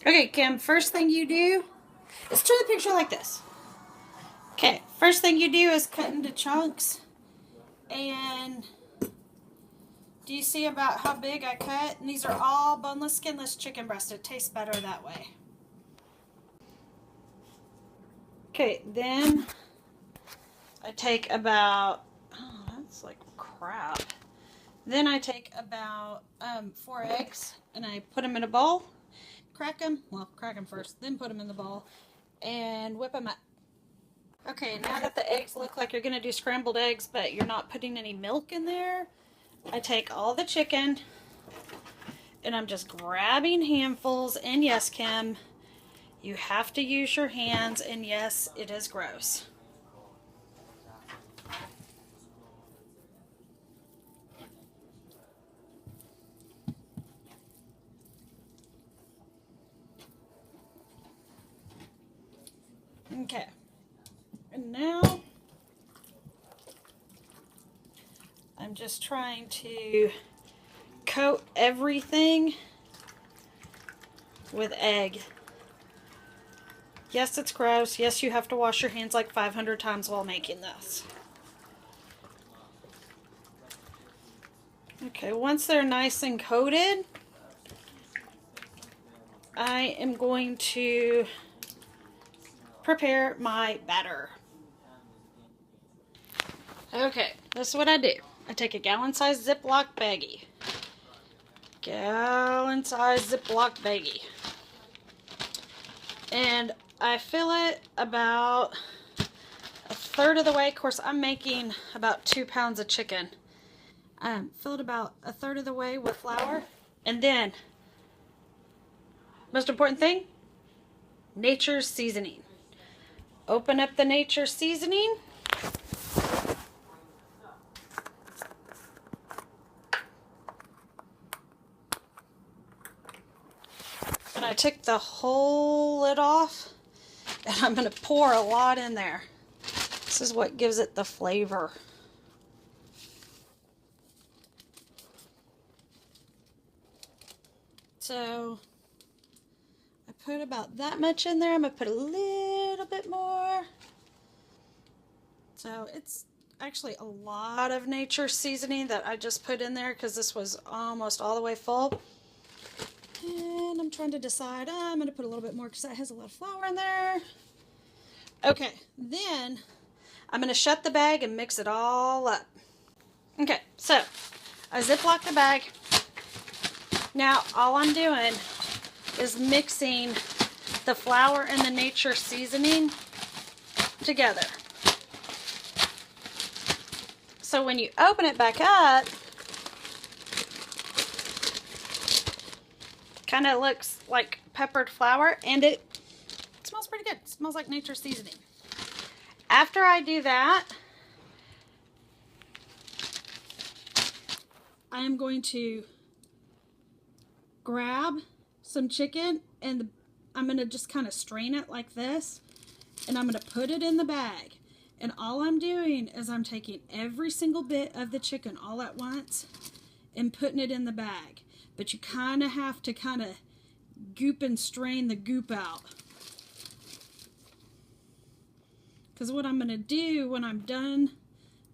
Okay, Kim, first thing you do is turn the picture like this. Okay, first thing you do is cut into chunks. And do you see about how big I cut? And these are all boneless, skinless chicken breast. It tastes better that way. Okay, then I take about, oh, that's like crap. Then I take about 4 eggs and I put them in a bowl. Crack them first, then put them in the bowl and whip them up. Okay, now that the eggs look like you're going to do scrambled eggs, but you're not putting any milk in there, I take all the chicken and I'm just grabbing handfuls. And yes, Kim, you have to use your hands, and yes, it is gross. Okay, and now I'm just trying to coat everything with egg. Yes, it's gross. Yes, you have to wash your hands like 500 times while making this. Okay, once they're nice and coated, I am going to prepare my batter. Okay, this is what I do. I take a gallon-sized Ziploc baggie. Gallon-sized Ziploc baggie. And I fill it about a third of the way. Of course, I'm making about 2 pounds of chicken. Fill it about a third of the way with flour. And then, most important thing, Nature's seasoning. Open up the Nature's seasoning. And I took the whole lid off, and I'm going to pour a lot in there. This is what gives it the flavor. So I put about that much in there. I'm going to put a little bit more. So it's actually a lot of Nature's seasoning that I just put in there because this was almost all the way full. And I'm trying to decide, I'm going to put a little bit more because that has a lot of flour in there. Okay, then I'm going to shut the bag and mix it all up. Okay, so I Ziploc the bag. Now all I'm doing is mixing the flour and the Nature seasoning together. So when you open it back up, kind of looks like peppered flour, and it smells pretty good. It smells like Nature seasoning. After I do that, I am going to grab some chicken and I'm going to just kind of strain it like this, and I'm going to put it in the bag. And all I'm doing is I'm taking every single bit of the chicken all at once and putting it in the bag. But you kind of have to kind of goop and strain the goop out. Because what I'm going to do when I'm done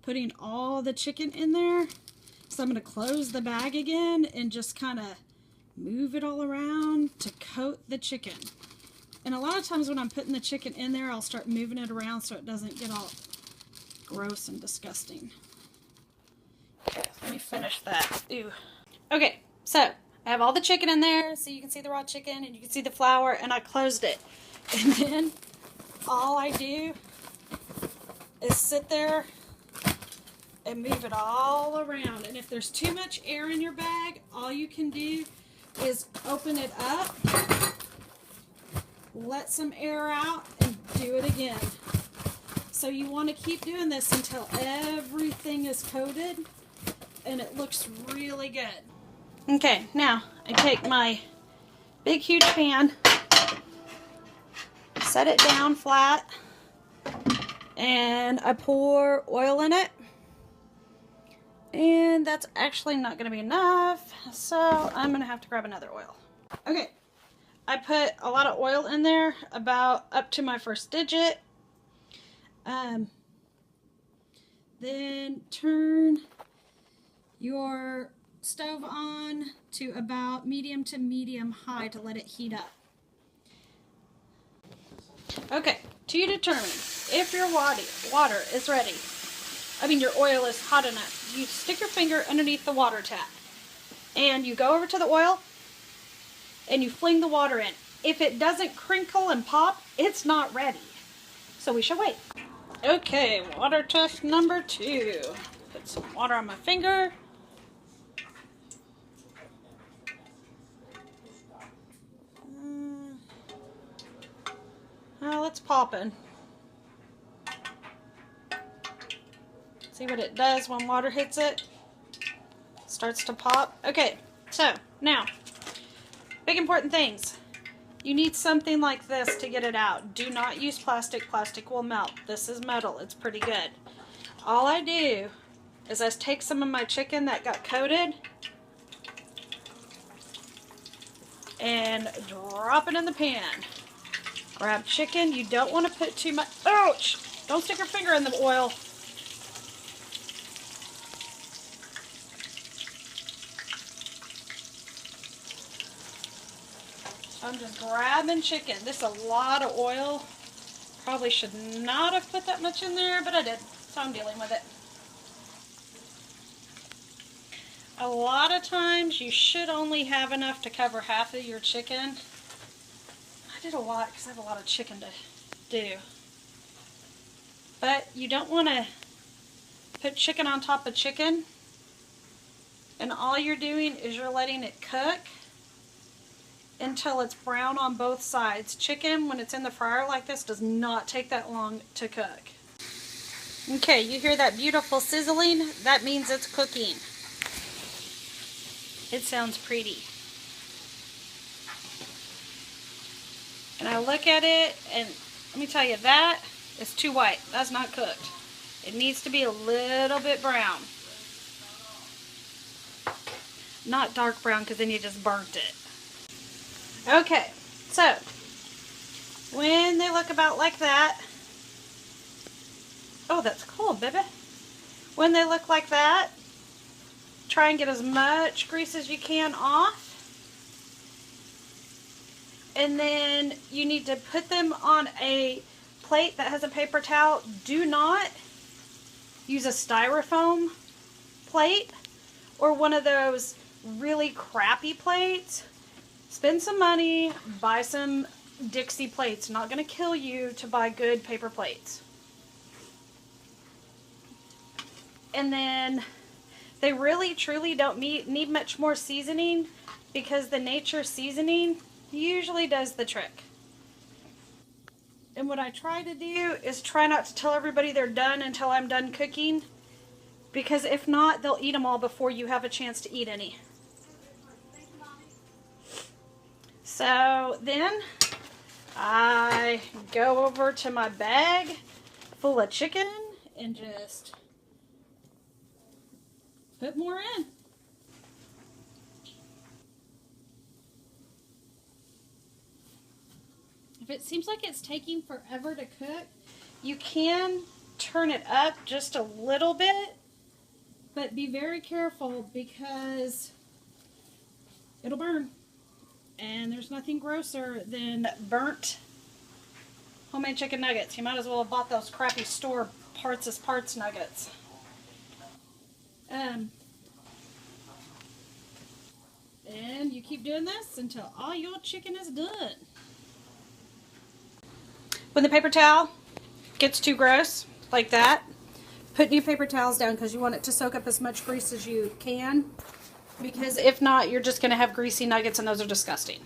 putting all the chicken in there, so I'm going to close the bag again and just kind of move it all around to coat the chicken. And a lot of times when I'm putting the chicken in there, I'll start moving it around so it doesn't get all gross and disgusting. Okay, let me finish that. Ew. Okay, so I have all the chicken in there, so you can see the raw chicken and you can see the flour, and I closed it. And then all I do is sit there and move it all around. And if there's too much air in your bag, all you can do is open it up, let some air out, and do it again. So you want to keep doing this until everything is coated and it looks really good. Okay, now I take my big huge pan, set it down flat, and I pour oil in it. And that's actually not going to be enough, so I'm going to have to grab another oil. Okay, I put a lot of oil in there, about up to my first digit. Then turn your stove on to about medium to medium high to let it heat up. Okay, to determine if your water is ready, your oil is hot enough, you stick your finger underneath the water tap and you go over to the oil and you fling the water in. If it doesn't crinkle and pop, it's not ready. So we shall wait. Okay, water test number 2. Put some water on my finger. Well, it's popping. See what it does when water hits it? Starts to pop. Okay, so now, big important things. You need something like this to get it out. Do not use plastic. Plastic will melt. This is metal. It's pretty good. All I do is I take some of my chicken that got coated and drop it in the pan. Grab chicken. You don't want to put too much. Ouch! Don't stick your finger in the oil. I'm just grabbing chicken. This is a lot of oil. Probably should not have put that much in there, but I did. So I'm dealing with it. A lot of times you should only have enough to cover half of your chicken. I did a lot because I have a lot of chicken to do. But you don't want to put chicken on top of chicken. And all you're doing is you're letting it cook until it's brown on both sides. Chicken, when it's in the fryer like this, does not take that long to cook. Okay, you hear that beautiful sizzling? That means it's cooking. It sounds pretty. And I look at it, and let me tell you, that is too white. That's not cooked. It needs to be a little bit brown. Not dark brown, because then you just burnt it. Okay, so when they look about like that, oh, that's cool, baby. When they look like that, try and get as much grease as you can off. And then you need to put them on a plate that has a paper towel. Do not use a styrofoam plate or one of those really crappy plates. Spend some money, buy some Dixie plates. Not going to kill you to buy good paper plates. And then they really truly don't need much more seasoning, because the nature seasoning usually does the trick. And what I try to do is try not to tell everybody they're done until I'm done cooking, because if not, they'll eat them all before you have a chance to eat any. So then I go over to my bag full of chicken and just put more in. If it seems like it's taking forever to cook, you can turn it up just a little bit, but be very careful because it'll burn. And there's nothing grosser than burnt homemade chicken nuggets. You might as well have bought those crappy store parts as parts nuggets. And you keep doing this until all your chicken is done. When the paper towel gets too gross, like that, put new paper towels down because you want it to soak up as much grease as you can. Because if not, you're just going to have greasy nuggets, and those are disgusting.